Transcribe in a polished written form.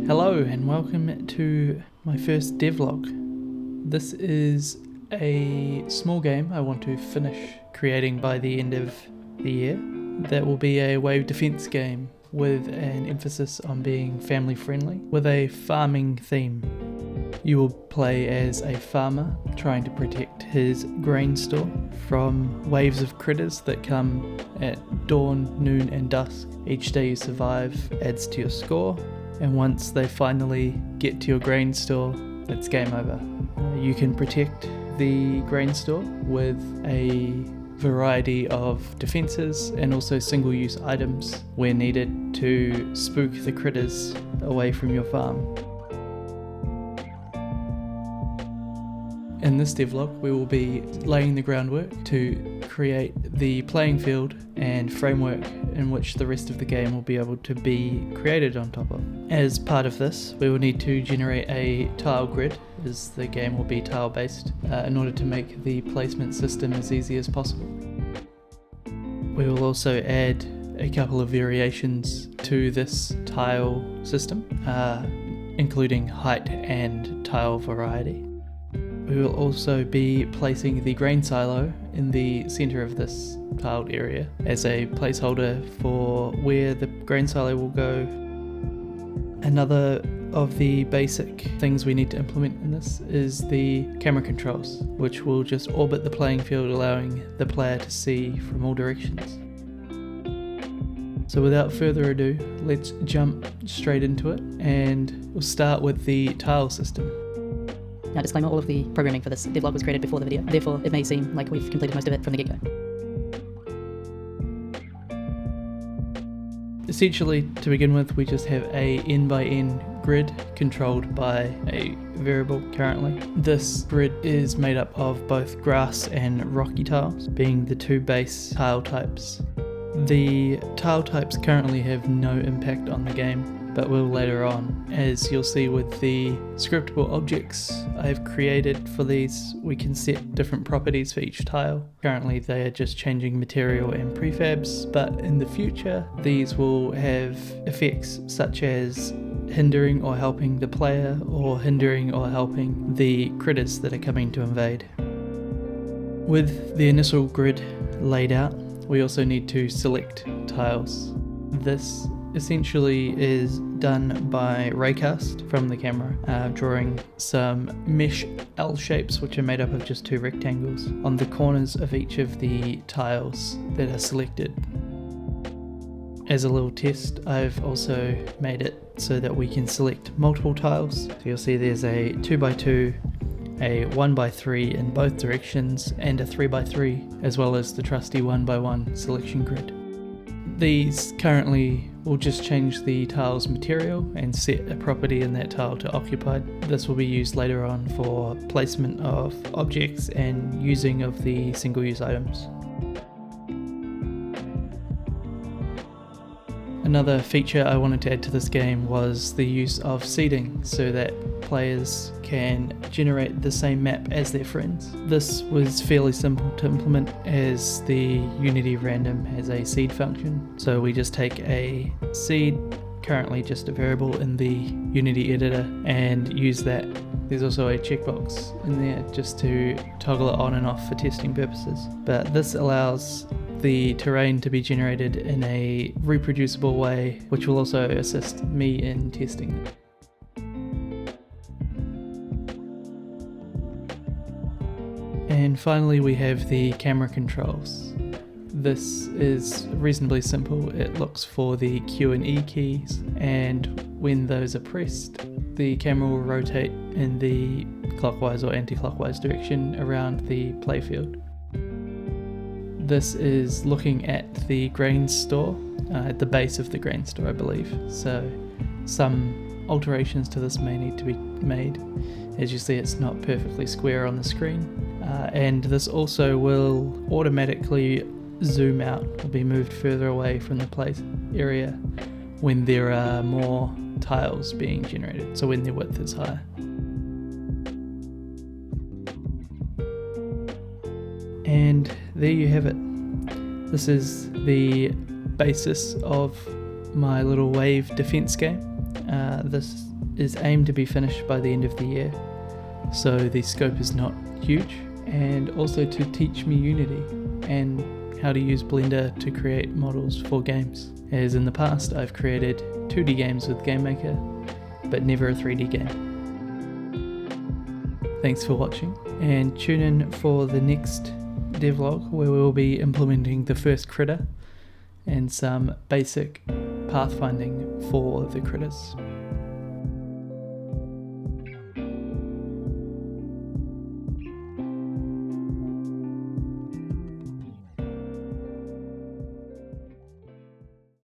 Hello and welcome to my first devlog. This is a small game I want to finish creating by the end of the year. That will be a wave defense game with an emphasis on being family friendly with a farming theme. You will play as a farmer trying to protect his grain store from waves of critters that come at dawn, noon and dusk. Each day you survive adds to your score, and once they finally get to your grain store, it's game over. You can protect the grain store with a variety of defenses and also single-use items where needed to spook the critters away from your farm. In this devlog, we will be laying the groundwork to create the playing field and framework in which the rest of the game will be able to be created on top of. As part of this, we will need to generate a tile grid, as the game will be tile based, in order to make the placement system as easy as possible. We will also add a couple of variations to this tile system, including height and tile variety. We will also be placing the grain silo in the centre of this tiled area as a placeholder for where the grain silo will go. Another of the basic things we need to implement in this is the camera controls, which will just orbit the playing field, allowing the player to see from all directions. So without further ado, let's jump straight into it, and we'll start with the tile system. Now, disclaimer, all of the programming for this devlog was created before the video, therefore it may seem like we've completed most of it from the get-go. Essentially, to begin with, we just have a n-by-n grid controlled by a variable currently. This grid is made up of both grass and rocky tiles, being the two base tile types. The tile types currently have no impact on the game, but will later on. As you'll see with the scriptable objects I've created for these, we can set different properties for each tile. Currently they are just changing material and prefabs, but in the future these will have effects such as hindering or helping the player, or hindering or helping the critters that are coming to invade. With the initial grid laid out, we also need to select tiles. This essentially is done by raycast from the camera, drawing some mesh L shapes which are made up of just two rectangles on the corners of each of the tiles that are selected. As a little test, I've also made it so that we can select multiple tiles. So you'll see there's a 2x2, a 1x3 in both directions, and a 3x3, as well as the trusty 1x1 selection grid. These currently will just change the tile's material and set a property in that tile to occupied. This will be used later on for placement of objects and using of the single-use items. Another feature I wanted to add to this game was the use of seeding, so that players can generate the same map as their friends. This was fairly simple to implement, as the Unity random has a seed function. So we just take a seed, currently just a variable in the Unity editor, and use that. There's also a checkbox in there just to toggle it on and off for testing purposes. But this allows the terrain to be generated in a reproducible way, which will also assist me in testing. And finally we have the camera controls. This is reasonably simple. It looks for the Q and E keys, and when those are pressed, the camera will rotate in the clockwise or anti-clockwise direction around the playfield. This is looking at the grain store, at the base of the grain store I believe, so some alterations to this may need to be made. As you see, it's not perfectly square on the screen, and this also will automatically zoom out or be moved further away from the play area when there are more tiles being generated, so when their width is higher. And there you have it. This is the basis of my little wave defense game. This is aimed to be finished by the end of the year, so the scope is not huge, and also to teach me Unity and how to use Blender to create models for games. As in the past, I've created 2D games with GameMaker, but never a 3D game. Thanks for watching, and tune in for the next devlog where we will be implementing the first critter and some basic pathfinding for the critters.